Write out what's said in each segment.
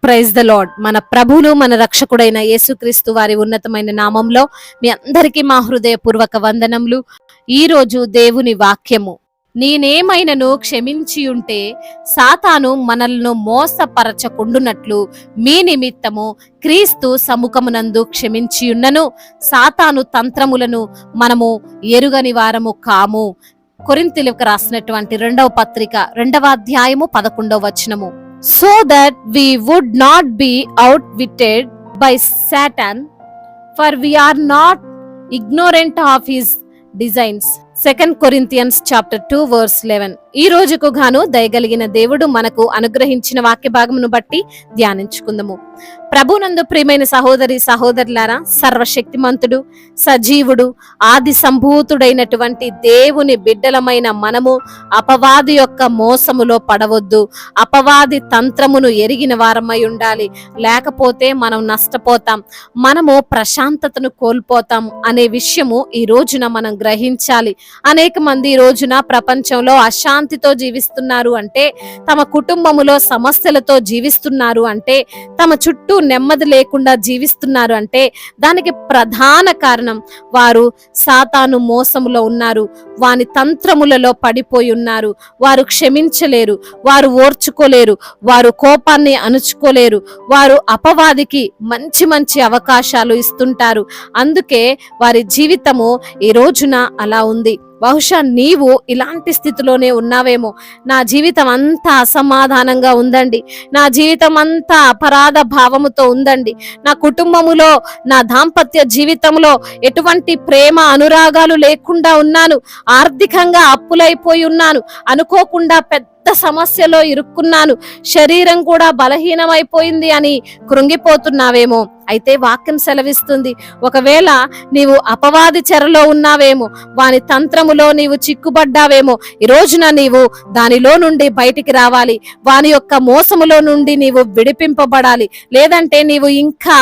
Praise the lord. మన ప్రభువును మన రక్షకుడైన యేసుక్రీస్తు వారి ఉన్నతమైన నామంలో మీ అందరికీ మా హృదయపూర్వక వందనములు. ఈ రోజు దేవుని వాక్యము, నేనేమైనను క్షమించి ఉంటే సాతాను మనలను మోసపరచకుండునట్లు మీ నిమిత్తము క్రీస్తు సముఖమునందు క్షమించి ఉన్నను. సాతాను తంత్రములను మనము ఎరుగని వారము కాము. కొరింథీయులకు రాసినటువంటి 2వ పత్రిక 2వ అధ్యాయము 11వ వచనము. So that we would not be outwitted by Satan, for we are not ignorant of his designs. 2 Corinthians chapter 2 verse 11. ఈ రోజుకు గాను దయగలిగిన దేవుడు మనకు అనుగ్రహించిన వాక్య భాగమును బట్టి ధ్యానించుకుందాము. ప్రభునందు ప్రియమైన సహోదరి సహోదరులారా, సర్వశక్తిమంతుడు, సజీవుడు, ఆది సంభూతుడైనటువంటి దేవుని బిడ్డలమైన మనము అపవాది యొక్క మోసములో పడవద్దు. అపవాది తంత్రమును ఎరిగిన వారమై ఉండాలి. లేకపోతే మనం నష్టపోతాం, మనము ప్రశాంతతను కోల్పోతాం అనే విషయము ఈ రోజున మనం గ్రహించాలి. అనేక మంది ఈ రోజున ప్రపంచంలో అశాంతితో జీవిస్తున్నారు అంటే, తమ కుటుంబములో సమస్యలతో జీవిస్తున్నారు అంటే, తమ చుట్టూ నెమ్మది లేకుండా జీవిస్తున్నారు అంటే, దానికి ప్రధాన కారణం వారు సాతాను మోసములో ఉన్నారు. వాని తంత్రములలో పడిపోయి ఉన్నారు. వారు క్షమించలేరు, వారు ఓర్చుకోలేరు, వారు కోపాన్ని అణుచుకోలేరు. వారు అపవాదికి మంచి మంచి అవకాశాలు ఇస్తుంటారు. అందుకే వారి జీవితము ఈ రోజున అలా ఉంది. బహుశా నీవు ఇలాంటి స్థితిలోనే ఉన్నావేమో. నా జీవితం అంతా అసమాధానంగా ఉందండి, నా జీవితం అంతా అపరాధ భావముతో ఉందండి, నా కుటుంబములో నా దాంపత్య జీవితంలో ఎటువంటి ప్రేమ అనురాగాలు లేకుండా ఉన్నాను, ఆర్థికంగా అప్పులైపోయి ఉన్నాను, అనుకోకుండా పెద్ద సమస్యలో ఇరుక్కున్నాను, శరీరం కూడా బలహీనమైపోయింది అని కృంగిపోతున్నావేమో. అయితే వాక్యం సెలవిస్తుంది, ఒకవేళ నీవు అపవాది చెరలో ఉన్నావేమో, వాని తంత్రములో నీవు చిక్కుబడ్డావేమో, ఈ రోజున నీవు దానిలో నుండి బయటికి రావాలి. వాని యొక్క మోసములో నుండి నీవు విడిపింపబడాలి. లేదంటే నీవు ఇంకా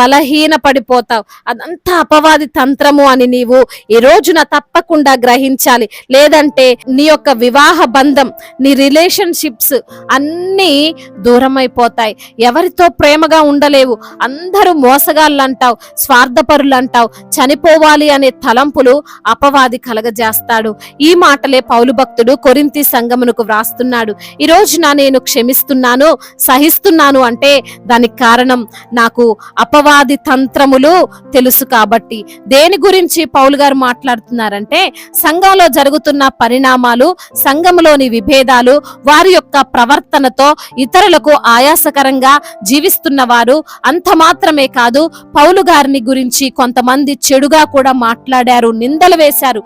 బలహీన పడిపోతావు. అదంతా అపవాది తంత్రము అని నీవు ఈ రోజున తప్పకుండా గ్రహించాలి. లేదంటే నీ యొక్క వివాహ బంధం, నీ రిలేషన్షిప్స్ అన్నీ దూరం అయిపోతాయి. ఎవరితో ప్రేమగా ఉండలేవు. అందరూ మోసగాళ్ళు అంటావు, స్వార్థపరులు అంటావు. చనిపోవాలి అనే తలంపులు అపవాది కలగజేస్తాడు. ఈ మాటలే పౌలు భక్తుడు కొరింథీ సంఘమునకు వ్రాస్తున్నాడు. ఈ రోజున నేను క్షమిస్తున్నాను, సహిస్తున్నాను అంటే దానికి కారణం నాకు అపవాది తంత్రములు తెలుసు కాబట్టి. దేని గురించి పౌలు గారు మాట్లాడుతున్నారంటే, సంఘంలో జరుగుతున్న పరిణామాలు, సంఘంలోని విభేదాలు, వారి యొక్క ప్రవర్తనతో ఇతరులకు ఆయాసకరంగా జీవిస్తున్న వారు అంత మాత్రమే కాదు, పౌలు గారిని గురించి కొంతమంది చెడుగా కూడా మాట్లాడారు, నిందలు వేశారు.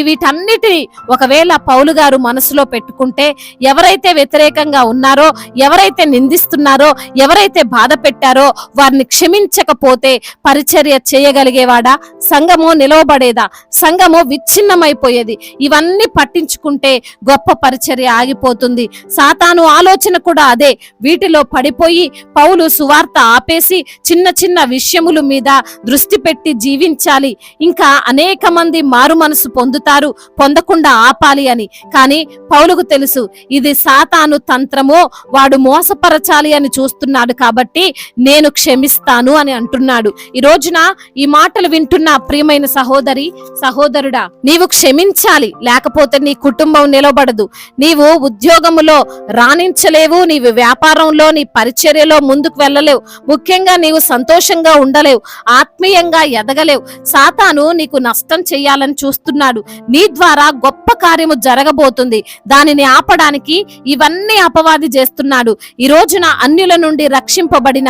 వీటన్నిటిని ఒకవేళ పౌలు గారు మనసులో పెట్టుకుంటే, ఎవరైతే వ్యతిరేకంగా ఉన్నారో, ఎవరైతే నిందిస్తున్నారో, ఎవరైతే బాధ పెట్టారో వారిని క్షమించకపోతే పరిచర్య చేయగలిగేవాడా? సంఘము నిలవబడేదా? సంఘము విచ్ఛిన్నమైపోయేది. ఇవన్నీ పట్టించుకుంటే గొప్ప పరిచర్య ఆగిపోతుంది. సాతాను ఆలోచన కూడా అదే. వీటిలో పడిపోయి పౌలు సువార్త ఆపేసి చిన్న చిన్న విషయముల మీద దృష్టి పెట్టి జీవించాలి, ఇంకా అనేక మంది మారు మనసు పొందుతారు, పొందకుండా ఆపాలి అని. కానీ పౌలుకు తెలుసు ఇది సాతాను తంత్రము, వాడు మోసపరచాలి అని చూస్తున్నాడు కాబట్టి నేను క్షమిస్తాను అని అంటున్నాడు. ఈ రోజున ఈ మాటలు వింటున్న ప్రియమైన సహోదరి సహోదరుడా, నీవు క్షమించాలి, లేకపోతే నీ కుటుంబం నిలబడదు. నీవు ఉద్యోగములో రాణించలేవు, నీవు వ్యాపారంలో, నీ పరిచర్యలో ముందుకు వెళ్ళలేవు, ముఖ్యంగా నీవు సంతోషంగా ఉండలేవు, ఆత్మీయంగా ఎదగలేవు. సాతాను నీకు నష్టం చేయాలని చూస్తున్నాడు. నీ ద్వారా గొప్ప కార్యము జరగబోతుంది. దానిని ఆపడానికి ఇవన్నీ అపవాది చేస్తున్నాడు. ఈ రోజున అన్యుల నుండి రక్షింపబడిన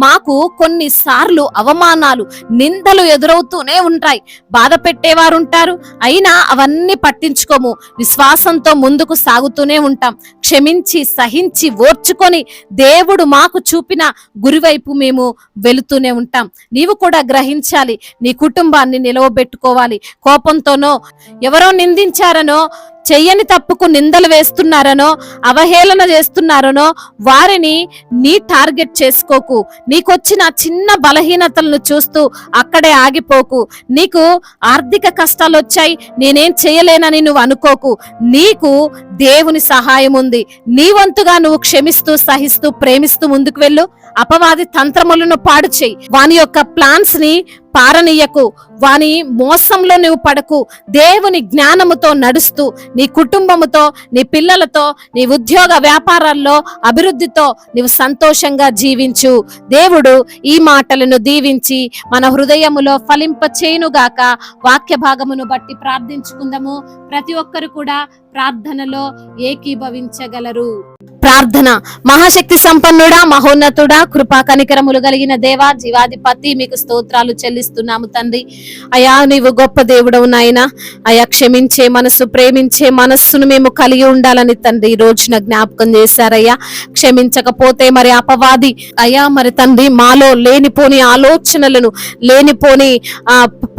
మాకు కొన్నిసార్లు అవమానాలు, నిందలు ఎదురవుతూనే ఉంటాయి. బాధ పెట్టేవారు ఉంటారు, అయినా అవన్నీ పట్టించుకోము. విశ్వాసంతో ముందుకు సాగుతూనే ఉంటాం. క్షమించి సహించి ఓర్చుకొని దేవుడు మాకు చూపిన గురివైపు మేము వెళుతూనే ఉంటాం. నీవు కూడా గ్రహించాలి, నీ కుటుంబాన్ని నిలవబెట్టుకోవాలి. కోపంతోనో, ఎవరో నిందించారనో, చెయ్యని తప్పుకు నిందలు వేస్తున్నారనో అవహేళన చేస్తున్నారనో వారిని నీ టార్గెట్ చేసుకోకు. నీకొచ్చిన చిన్న బలహీనతలను చూస్తూ అక్కడే ఆగిపోకు. నీకు ఆర్థిక కష్టాలు వచ్చాయి, నేనేం చేయలేనని నువ్వు అనుకోకు. నీకు దేవుని సహాయం ఉంది. నీ వంతుగా నువ్వు క్షమిస్తూ సహిస్తూ ప్రేమిస్తూ ముందుకు వెళ్ళు. అపవాది తంత్రములను పాడు చేయి. వాని యొక్క ప్లాన్స్ ని పారనీయకు. వాని మోసంలో నువ్వు పడకు. దేవుని జ్ఞానముతో నడుస్తూ నీ కుటుంబముతో, నీ పిల్లలతో, నీ ఉద్యోగ వ్యాపారాల్లో అభివృద్ధితో నీవు సంతోషంగా జీవించు. దేవుడు ఈ మాటలను దీవించి మన హృదయములో ఫలింప చేయునుగాక. వాక్య భాగమును బట్టి ప్రార్థించుకుందాము. ప్రతి ఒక్కరు కూడా ప్రార్థనలో ఏకీభవించగలరు. ప్రార్థన. మహాశక్తి సంపన్నుడా, మహోన్నతుడా, కృపా కనికరములు కలిగిన దేవా, జీవాధిపతి, మీకు స్తోత్రాలు చెల్లిస్తున్నాము తండ్రి. అయా నీవు గొప్ప దేవుడవు నాయన. అయా క్షమించే మనసు, ప్రేమించే మనస్సును మేము కలిగి ఉండాలని తండ్రి ఈ రోజున జ్ఞాపకం చేశారయ్యా. క్షమించకపోతే మరి అపవాది అయ్యా మరి తండ్రి మాలో లేనిపోని ఆలోచనలను, లేనిపోని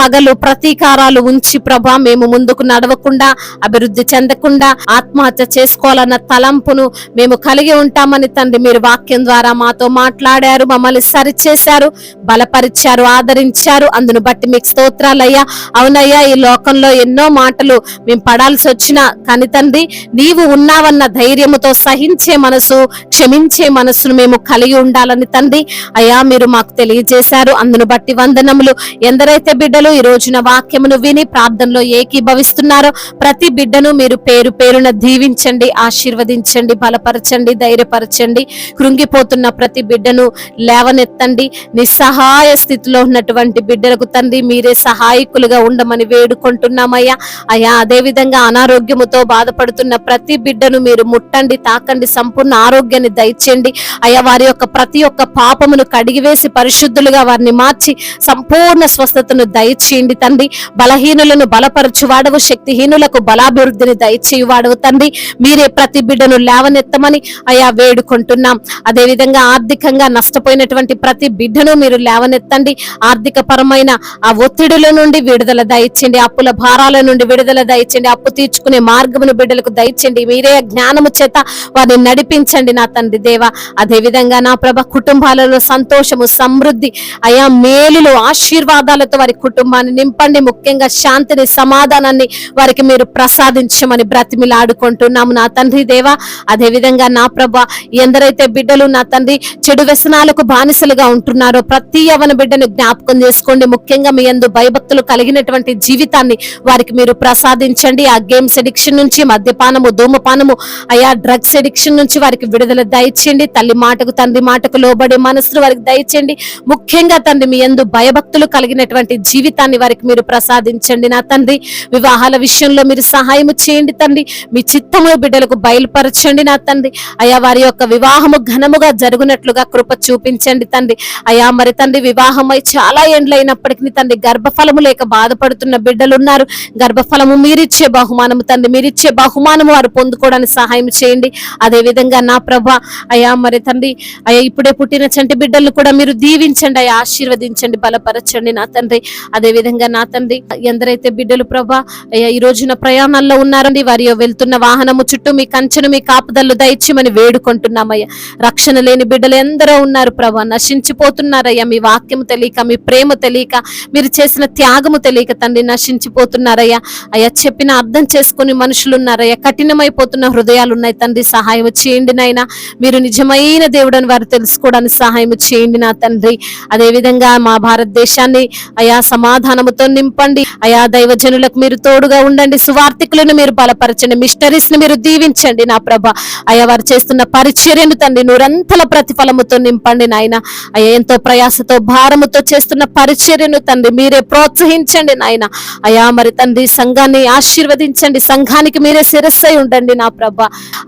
పగలు ప్రతీకారాలు ఉంచి ప్రభా మేము ముందుకు నడవకుండా, అభివృద్ధి చెందకుండా, ఆత్మహత్య చేసుకోవాలన్న తలంపును మేము కలిగి ఉంటామని తండ్రి మీరు వాక్యం ద్వారా మాతో మాట్లాడారు, మమ్మల్ని సరిచేశారు, బలపరిచారు, ఆదరించారు. అందును బట్టి మీకు స్తోత్రాలయ్యా. అవునయ్యా, ఈ లోకంలో ఎన్నో మాటలు మేము పడాల్సి వచ్చినా కానీ తండ్రి నీవు ఉన్నావన్న ధైర్యముతో సహించే మనసు, క్షమించే మనసును మేము కలిగి ఉండాలని తండ్రి అయ్యా మీరు మాకు తెలియజేశారు. అందును బట్టి వందనములు. ఎందరైతే బిడ్డలు ఈ రోజున వాక్యమును విని ప్రార్థనలో ఏకీభవిస్తున్నారో ప్రతి బిడ్డను మీరు పేరు పేరున దీవించండి, ఆశీర్వదించండి, బలపరచండి, ధైర్యపరచండి. కృంగిపోతున్న ప్రతి బిడ్డను లేవనెత్తండి. నిస్సహాయ స్థితిలో ఉన్నటువంటి బిడ్డలకు తండ్రి మీరే సహాయకులుగా ఉండమని వేడుకుంటున్నామయ్యా. అయ్యా అదే విధంగా అనారోగ్యముతో బాధపడుతున్న ప్రతి బిడ్డను మీరు ముట్టండి, తాకండి, సంపూర్ణ ఆరోగ్యాన్ని దయచేయండి. అయ్యా వారి యొక్క ప్రతి ఒక్క పాపమును కడిగివేసి పరిశుద్ధులుగా వారిని మార్చి సంపూర్ణ స్వస్థతను దయచేయండి తండ్రి. బలహీనులను బలపరచు వాడవు, శక్తిహీనులకు బలాభివృద్ధిని దయచేయు వాడవు తండ్రి. మీరే ప్రతి బిడ్డను లేవనెత్తమని అయ్యా వేడుకుంటున్నాం. అదే విధంగా ఆర్థికంగా నష్టపోయినటువంటి ప్రతి బిడ్డను మీరు లేవనెత్తండి. ఆర్థిక పరమైన ఆ ఒత్తిడుల నుండి విడుదల దయచేయండి, అప్పుల భారాల నుండి విడుదల దయచేయండి, అప్పు తీర్చుకునే మార్గమును బిడ్డలకు దయచేయండి. మీరే జ్ఞానము చేత వారిని నడిపించండి నా తండ్రి దేవా. అదే విధంగా నా ప్రభ కుటుంబాలలో సంతోషము, సమృద్ధి, అయా మేలులు, ఆశీర్వాదాలతో వారి కుటుంబాన్ని నింపండి. ముఖ్యంగా శాంతిని, సమాధానాన్ని వారికి మీరు ప్రసాదించమని బ్రతిమిలాడుకుంటున్నాము నా తండ్రి దేవా. అదే విధంగా నా ప్రభ ఎందరైతే బిడ్డలు నా తండ్రి చెడు వ్యసనాలకు బానిసలుగా ఉంటున్నారో ప్రతి యవన బిడ్డను జ్ఞాపకం చేసుకోండి. ముఖ్యంగా మీ యందు భయభక్తులు కలిగినటువంటి జీవితాన్ని వారికి మీరు ప్రసాదించండి. ఆ గేమ్స్ ఎడిక్షన్ నుంచి, మద్యపానము, ధూమపానము, అయా డ్రగ్స్ ఎడిక్షన్ నుంచి వారికి విడుదల దయచేయండి. తల్లి మాటకు, తండ్రి మాటకు లోబడే మనసులు వారికి దయచేయండి. ముఖ్యంగా తండ్రి మీ యందు భయభక్తులు కలిగినటువంటి జీవితాన్ని వారికి మీరు ప్రసాదించండి నా తండ్రి. వివాహాల విషయంలో మీరు సహాయం చేయండి తండ్రి. మీ చిత్తమును బిడ్డలకు బయలుపరచండి నా తండ్రి. అయా వారి యొక్క వివాహము ఘనముగా జరుగునట్లుగా కృప చూపించండి తండ్రి. అయా మరి తండ్రి వివాహమై చాలా ఏండ్లైనప్పటికీ తండ్రి గర్భఫలము లేక బాధపడుతున్న బిడ్డలు ఉన్నారు. గర్భఫలము మీరిచ్చే బహుమానము తండ్రి, మీరిచ్చే బహుమానము వారు పొందుకోవడానికి సహాయం చేయండి. అదే విధంగా నా ప్రభా అయా మరి తండ్రి అయ్యా ఇప్పుడే పుట్టిన చంటి బిడ్డలను కూడా మీరు దీవించండి, అయ్యా ఆశీర్వదించండి, బలపరచండి నా తండ్రి. అదే విధంగా నా తండ్రి ఎందరైతే బిడ్డలు ప్రభా అయ్యా ఈ రోజున ప్రయాణాల్లో ఉన్నారండి, వారి వెళ్తున్న వాహనము చుట్టూ మీ కంచెను, మీ కాపుదలు దయచేయమని వేడుకుంటున్నామయ్యా. రక్షణ లేని బిడ్డలు ఎందరో ఉన్నారు ప్రభా, నశించిపోతున్నారయ్యా. మీ వాక్యము తెలియక, మీ ప్రేమ తెలియక, మీరు చేసిన త్యాగము తెలియక తండ్రి నశించిపోతున్నారయ్యా. అయ్యా చెప్పిన అర్థం చేసుకుని మనుషులు ఉన్నారయ్యా. కఠినమైపోతున్న హృదయాలు ఉన్నాయి తండ్రి, సహాయం చేయండి నాయన. మీరు నిజమైన దేవుడని వారు తెలుసుకోవడానికి సహాయం చేయండి నా తండ్రి. అదే విధంగా మా భారతదేశాన్ని అయా సమాధానముతో నింపండి. అయా దైవజనులకు మీరు తోడుగా ఉండండి, సువార్థికులను మీరు బలపరచండి, మిషనరీస్ ని మీరు దీవించండి నా ప్రభ. అయా వారు చేస్తున్న పరిచర్యను తండ్రి నూరంతల ప్రతిఫలముతో నింపండి నాయన. అయ్యా ఎంతో ప్రయాసతో, భారముతో చేస్తున్న పరిచర్యను తండ్రి మీరే ప్రోత్సహించండి నాయన. అయా మరి తండ్రి సంఘాన్ని ఆశీర్వదించండి, సంఘానికి మీరే శిరస్సై ఉండండి నా ప్రభ.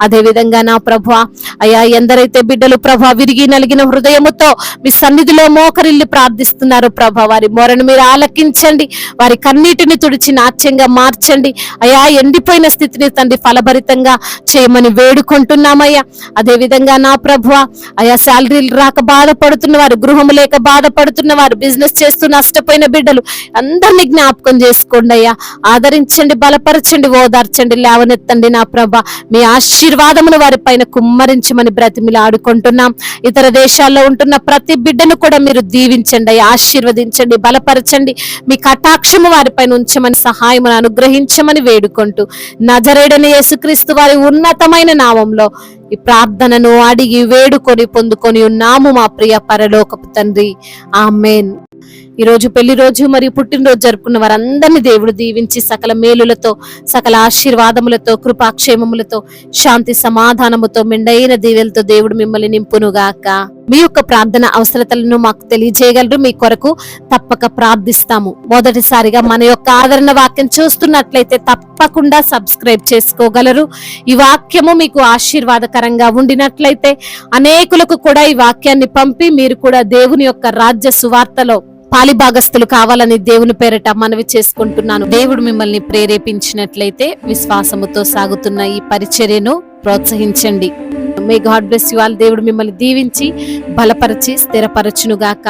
అదే విధంగా నా ప్రభ అయా ఎందరైతే బిడ్డలు ప్రభ విరిగి నలిగిన హృదయముతో మీ సన్నిధిలో మోకరిల్లి ప్రార్థిస్తున్నారు ప్రభ, వారి మొరను మీరు ఆలకించండి, వారి కన్నీటిని తుడిచి నాట్యంగా మార్చండి. అయా ఎండిపోయిన స్థితిని తండ్రి ఫలభరితంగా చేయమని వేడుకుంటున్నాం వేడుకుంటున్నామయ్యా. అదే విధంగా నా ప్రభువా, అయా శాలరీలు రాక బాధపడుతున్న వారు, గృహము లేక బాధపడుతున్న వారు, బిజినెస్ చేస్తూ నష్టపోయిన బిడ్డలు అందరినీ జ్ఞాపకం చేసుకోండి అయ్యా. ఆదరించండి, బలపరచండి, ఓదార్చండి, లేవనెత్తండి నా ప్రభ. మీ ఆశీర్వాదమును వారి పైన కుమ్మరించమని బ్రతిమిలా ఆడుకుంటున్నాం. ఇతర దేశాల్లో ఉంటున్న ప్రతి బిడ్డను కూడా మీరు దీవించండి అయ్యా, ఆశీర్వదించండి, బలపరచండి. మీ కటాక్షము వారిపైన ఉంచమని, సహాయమును అనుగ్రహించమని వేడుకుంటూ నజరేయుడైన యేసుక్రీస్తు వారి ఉన్నతమైన నామంలో ఈ ప్రార్థనను అడిగి వేడుకొని పొందుకొని ఉన్నాము మా ప్రియ పరలోకపు తండ్రి. ఆమేన్. ఈ రోజు పెళ్లి రోజు మరియు పుట్టినరోజు జరుపుకున్న వారందరినీ దేవుడు దీవించి సకల మేలులతో, సకల ఆశీర్వాదములతో, కృపాక్షేమములతో, శాంతి సమాధానముతో, మెండైన దీవెలతో దేవుడు మిమ్మల్ని నింపునుగాక. మీ యొక్క ప్రార్థన అవసరతలను మాకు తెలియజేయగలరు. మీ కొరకు తప్పక ప్రార్థిస్తాము. మొదటిసారిగా మన యొక్క ఆదరణ వాక్యం చూస్తున్నట్లయితే తప్పకుండా సబ్స్క్రైబ్ చేసుకోగలరు. ఈ వాక్యము మీకు ఆశీర్వాదకరంగా ఉండినట్లయితే అనేకులకు కూడా ఈ వాక్యాన్ని పంపి మీరు కూడా దేవుని యొక్క రాజ్య సువార్తలో పాలిభాగస్తులు కావాలని దేవుని పేరట మనవి చేసుకుంటున్నాను. దేవుడు మిమ్మల్ని ప్రేరేపించినట్లయితే విశ్వాసముతో సాగుతున్న ఈ పరిచర్యను ప్రోత్సహించండి. May God bless you all. దేవుడు మిమ్మల్ని దీవించి బలపరిచి స్థిరపరచునుగాక.